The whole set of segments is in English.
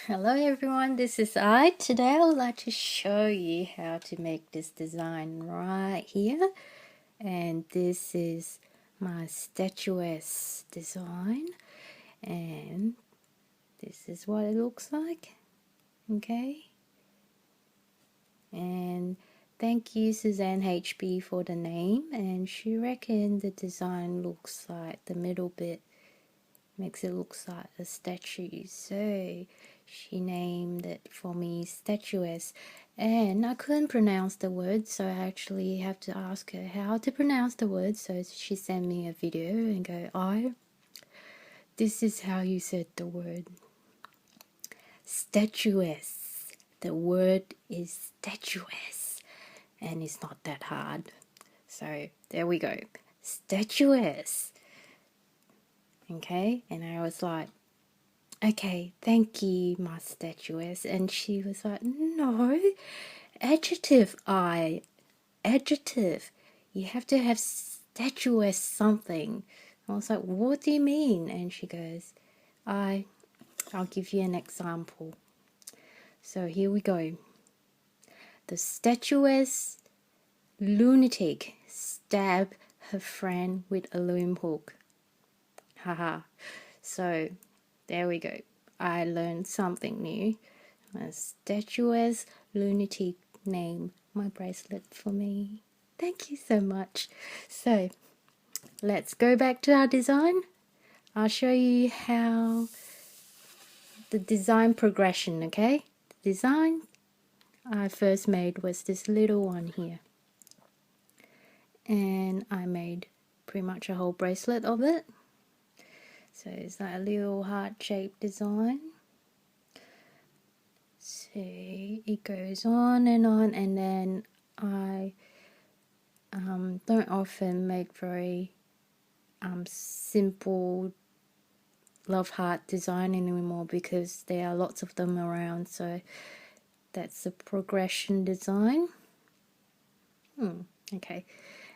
Hello everyone, this is I. Today I would like to show you how to make this design right here. And this is my statuesque design. And this is what it looks like. Okay. And thank you Suzanne HB for the name. And she reckoned the design looks like the middle bit makes it look like a statue, so she named it for me Statuesque. And I couldn't pronounce the word, so I actually have to ask her how to pronounce the word. So she sent me a video and go, this is how you said the word statuesque. The word is statuesque, and it's not that hard. So there we go, statuesque. Okay, and I was like, okay, thank you, my statuesque. And she was like, no, adjective, adjective. You have to have statuesque something. I was like, what do you mean? And she goes, I'll give you an example. So here we go. The statuesque lunatic stabbed her friend with a loom hook. Haha. So there we go. I learned something new. A statuesque lunatic named my bracelet for me. Thank you so much. So let's go back to our design. I'll show you how the design progression, okay? The design I first made was this little one here. And I made pretty much a whole bracelet of it. So it's like a little heart-shaped design. So it goes on, and then I don't often make very simple love heart design anymore because there are lots of them around. So that's the progression design. Okay,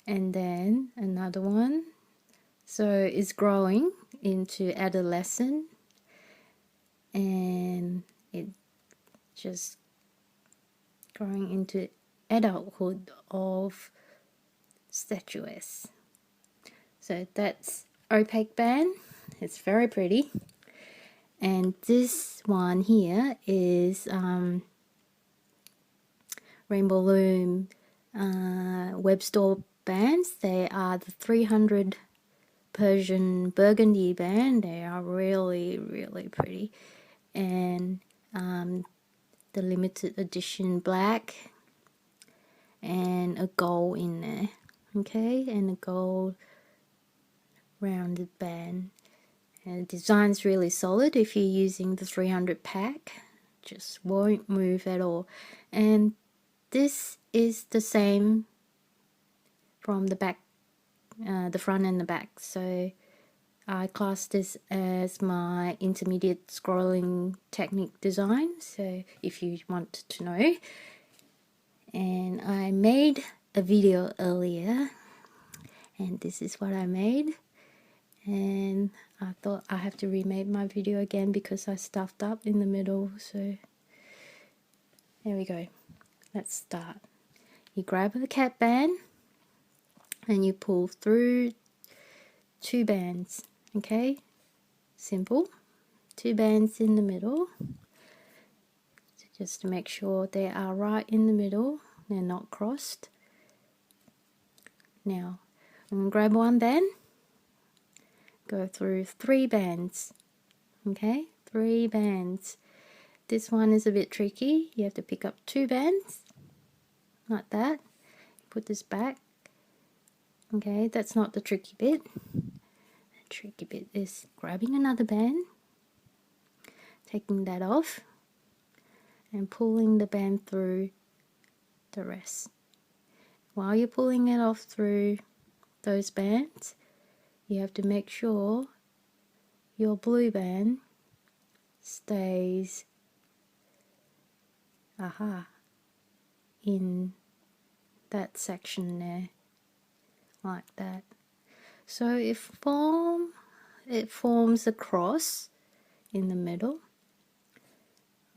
and then another one. So it's growing into adolescent, and it just growing into adulthood of statuesque. So that's opaque band. It's very pretty. And this one here is Rainbow Loom web store bands. They are the 300 Persian burgundy band. They are really, really pretty. And the limited edition black and a gold in there. Okay, and a gold rounded band. And the design's really solid if you're using the 300 pack. Just won't move at all. And this is the same from the back, the front and the back. So I class this as my intermediate scrolling technique design. So if you want to know. And I made a video earlier. And this is what I made. And I thought I have to remake my video again because I stuffed up in the middle. So there we go. Let's start. You grab the cat band and you pull through 2 bands. Okay, simple. 2 bands in the middle. So just to make sure they are right in the middle, they're not crossed. Now I'm going to grab 1 band, go through 3 bands. Okay, 3 bands. This one is a bit tricky. You have to pick up 2 bands like that. Put this back. Okay, that's not the tricky bit. The tricky bit is grabbing another band, taking that off, and pulling the band through the rest. While you're pulling it off through those bands, you have to make sure your blue band stays in that section there, like that. So it forms a cross in the middle,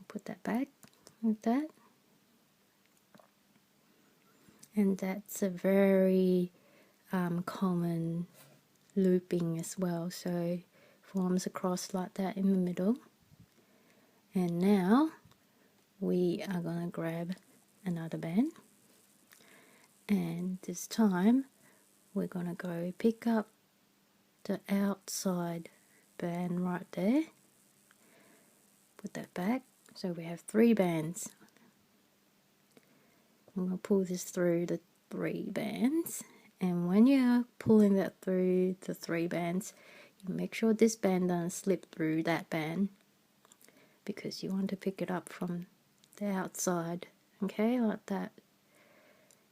put that back like that. And that's a very common looping as well, so forms across like that in the middle. And now we are going to grab another band, and this time we're going to go pick up the outside band right there, put that back, so we have 3 bands. I'm going to pull this through the 3 bands, and when you're pulling that through the 3 bands, you make sure this band doesn't slip through that band, because you want to pick it up from the outside, okay, like that,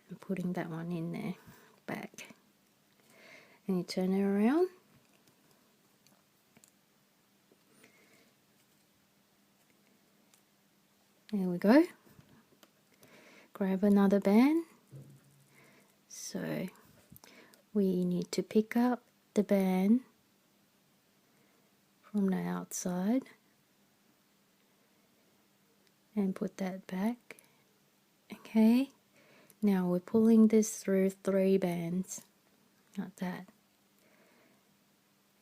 and putting that one in there, back, and you turn it around. There we go. Grab another band. So we need to pick up the band from the outside and put that back. Okay, now we're pulling this through 3 bands like that.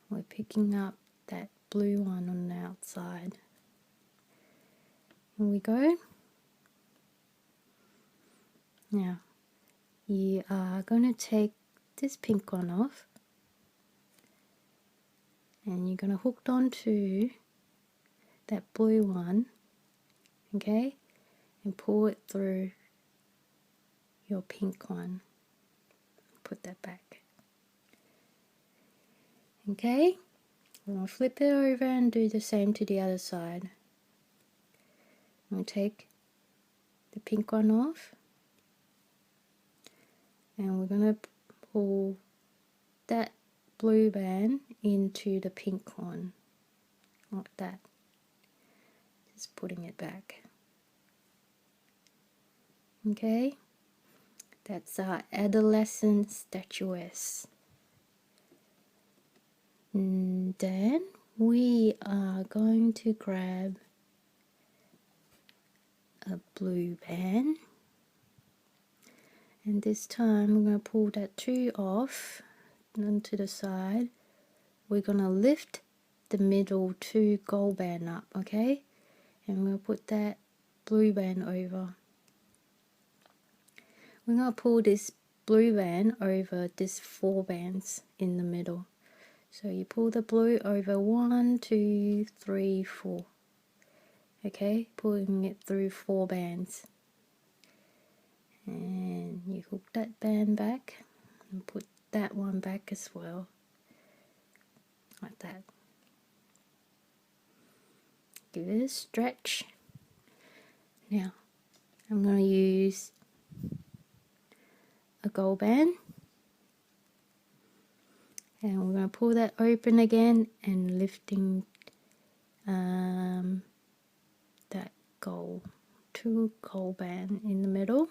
We're picking up that blue one on the outside. Here we go. Now you are going to take this pink one off, and you're going to hook onto that blue one, okay, and pull it through your pink one. Put that back. Okay, we're going to flip it over and do the same to the other side. I'm going to take the pink one off, and we're going to pull that blue band into the pink one, like that. Just putting it back. Okay, that's our adolescent statuesque. And then we are going to grab a blue band, and this time we're going to pull that 2 off onto the side. We're going to lift the middle 2 gold band up, okay, and we'll put that blue band over. We're going to pull this blue band over this 4 bands in the middle. So you pull the blue over 1, 2, 3, 4. Okay, pulling it through 4 bands. And you hook that band back and put that one back as well. Like that. Give it a stretch. Now, I'm going to use a gold band, and we're going to pull that open again and lifting that gold, 2 gold band in the middle,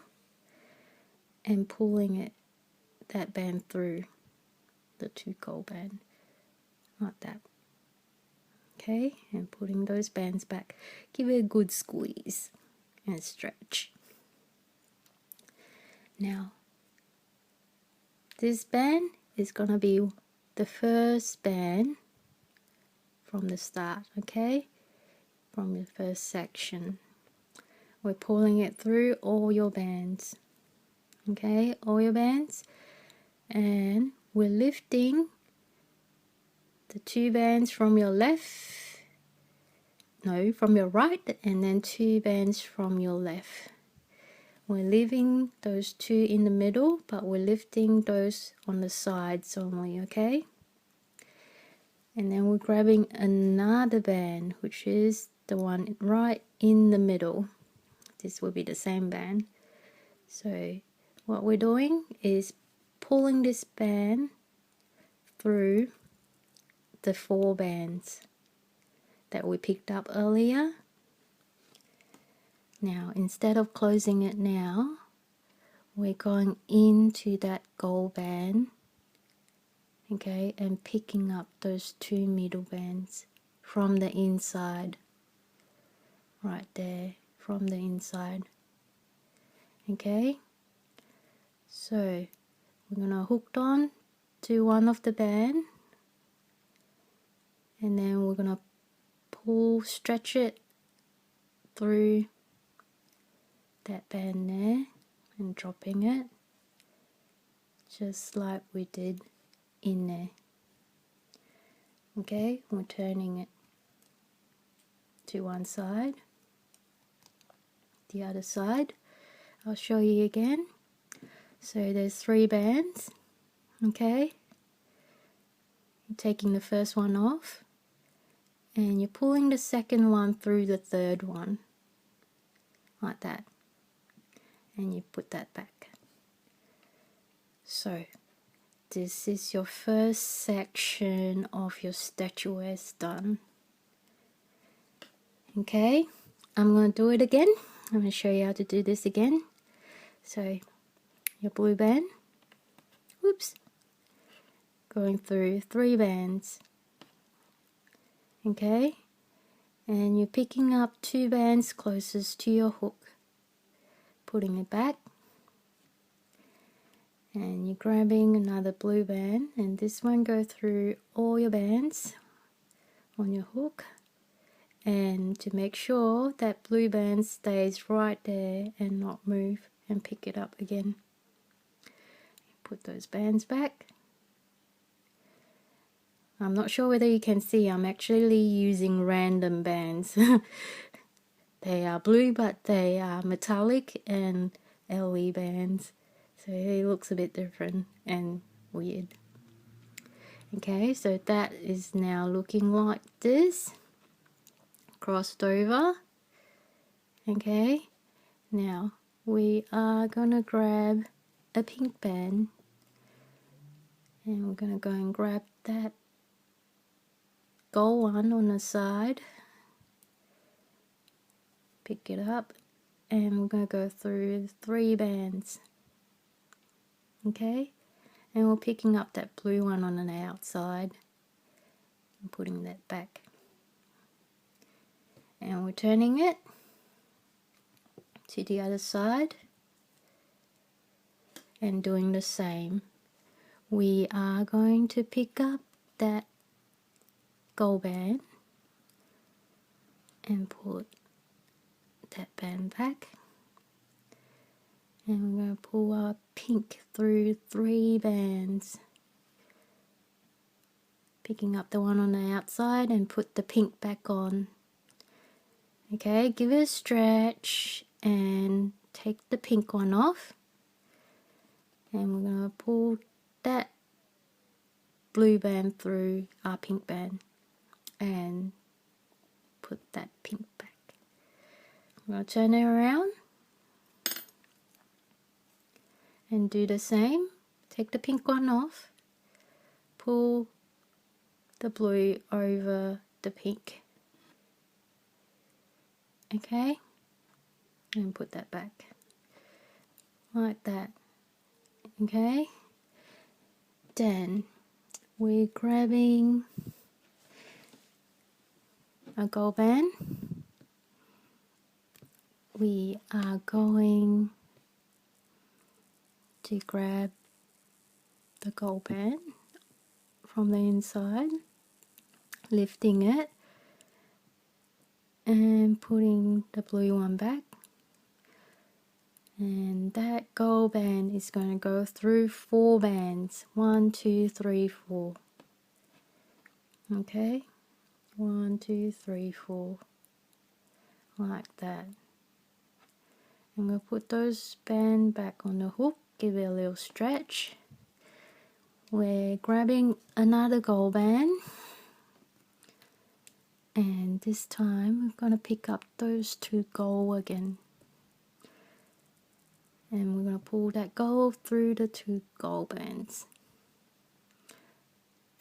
and pulling that band through the 2 gold band like that. Okay, and putting those bands back. Give it a good squeeze and stretch. Now, this band is going to be the first band from the start, okay? From the first section. We're pulling it through all your bands, okay? All your bands. And we're lifting the 2 bands from your from your right, and then 2 bands from your left. We're leaving those 2 in the middle, but we're lifting those on the sides only, okay? And then we're grabbing another band, which is the one right in the middle. This will be the same band. So what we're doing is pulling this band through the 4 bands that we picked up earlier. Now, instead of closing it now, we're going into that gold band, okay, and picking up those 2 middle bands from the inside, right there from the inside. Okay, so we're gonna hook on to one of the band, and then we're gonna stretch it through that band there and dropping it just like we did in there. Okay, we're turning it to one side, the other side. I'll show you again. So there's 3 bands. Okay, you're taking the first one off and you're pulling the second one through the third one like that, and you put that back. So this is your first section of your statuesque done. Okay, I'm going to do it again. I'm going to show you how to do this again. So your blue band, whoops, going through 3 bands. Okay, and you're picking up 2 bands closest to your hook, putting it back, and you're grabbing another blue band, and this one go through all your bands on your hook, and to make sure that blue band stays right there and not move, and pick it up again. Put those bands back. I'm not sure whether you can see, I'm actually using random bands. They are blue, but they are metallic and LE bands, so it looks a bit different and weird. Okay, so that is now looking like this, crossed over. Okay, now we are gonna grab a pink band, and we're gonna go and grab that gold one on the side, pick it up, and we're going to go through 3 bands. Okay, and we're picking up that blue one on the outside and putting that back, and we're turning it to the other side and doing the same. We are going to pick up that gold band and put that band back, and we're going to pull our pink through 3 bands, picking up the one on the outside and put the pink back on. Okay, give it a stretch and take the pink one off, and we're going to pull that blue band through our pink band and put that pink back. I'm going to turn it around and do the same. Take the pink one off, pull the blue over the pink, okay, and put that back like that. Okay, then we're grabbing a gold band. We are going to grab the gold band from the inside, lifting it and putting the blue one back, and that gold band is going to go through 4 bands. 1, 2, 3, 4. Okay, 1, 2, 3, 4, like that. I'm going to put those bands back on the hook, give it a little stretch. We're grabbing another gold band, and this time we're going to pick up those 2 gold again, and we're going to pull that gold through the 2 gold bands.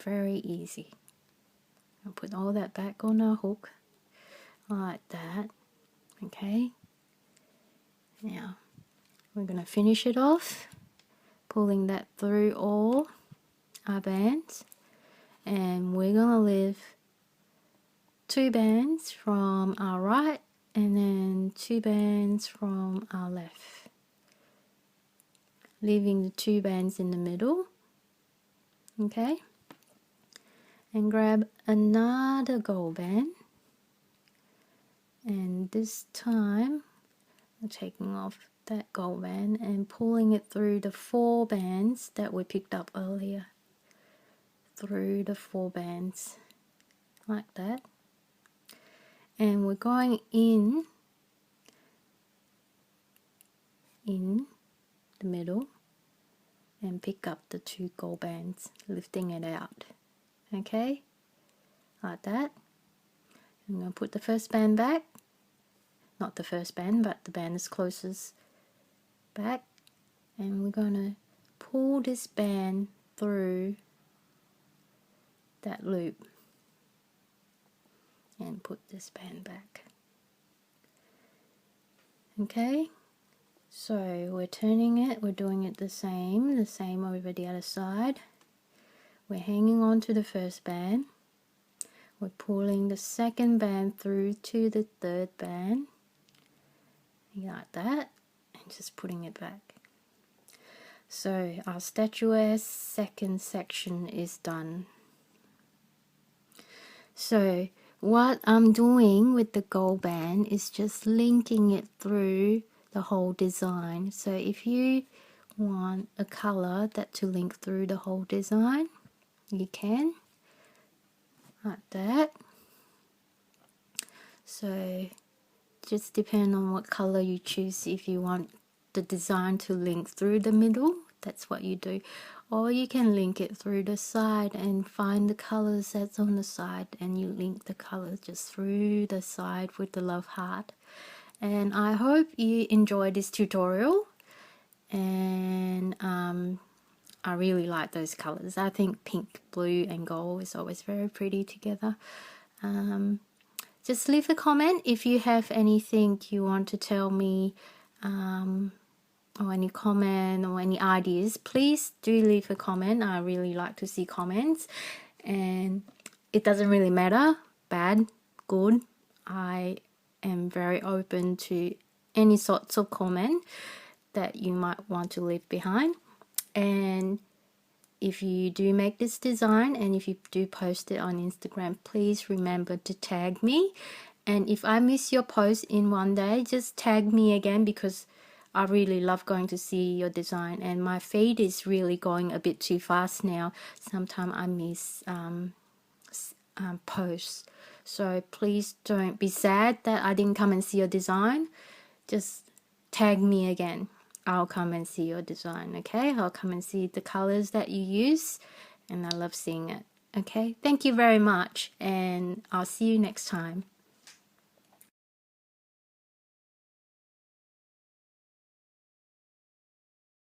Very easy. I'll put all that back on our hook like that. Okay, now we're going to finish it off, pulling that through all our bands, and we're going to leave 2 bands from our right and then 2 bands from our left, leaving the 2 bands in the middle. Okay, and grab another gold band, and this time I'm taking off that gold band and pulling it through the 4 bands that we picked up earlier, through the 4 bands like that, and we're going in the middle and pick up the 2 gold bands, lifting it out. Okay, like that. I'm going to put the first band back, not the first band, but the band is closest back, and we're going to pull this band through that loop and put this band back. Okay, so we're turning it, we're doing it the same over the other side. We're hanging on to the first band, we're pulling the second band through to the third band, like that, and just putting it back. So our statuesque second section is done. So what I'm doing with the gold band is just linking it through the whole design. So if you want a color that to link through the whole design, you can, like that. So just depend on what color you choose. If you want the design to link through the middle, that's what you do, or you can link it through the side and find the colors that's on the side, and you link the colors just through the side with the love heart. And I hope you enjoyed this tutorial, and I really like those colors. I think pink, blue and gold is always very pretty together. Just leave a comment if you have anything you want to tell me, or any comment or any ideas. Please do leave a comment. I really like to see comments, and it doesn't really matter, bad, good. I am very open to any sorts of comment that you might want to leave behind. And if you do make this design and if you do post it on Instagram, please remember to tag me. And if I miss your post in one day, just tag me again, because I really love going to see your design, and my feed is really going a bit too fast now. Sometimes I miss posts. So please don't be sad that I didn't come and see your design. Just tag me again. I'll come and see your design, okay? I'll come and see the colors that you use, and I love seeing it, okay? Thank you very much, and I'll see you next time.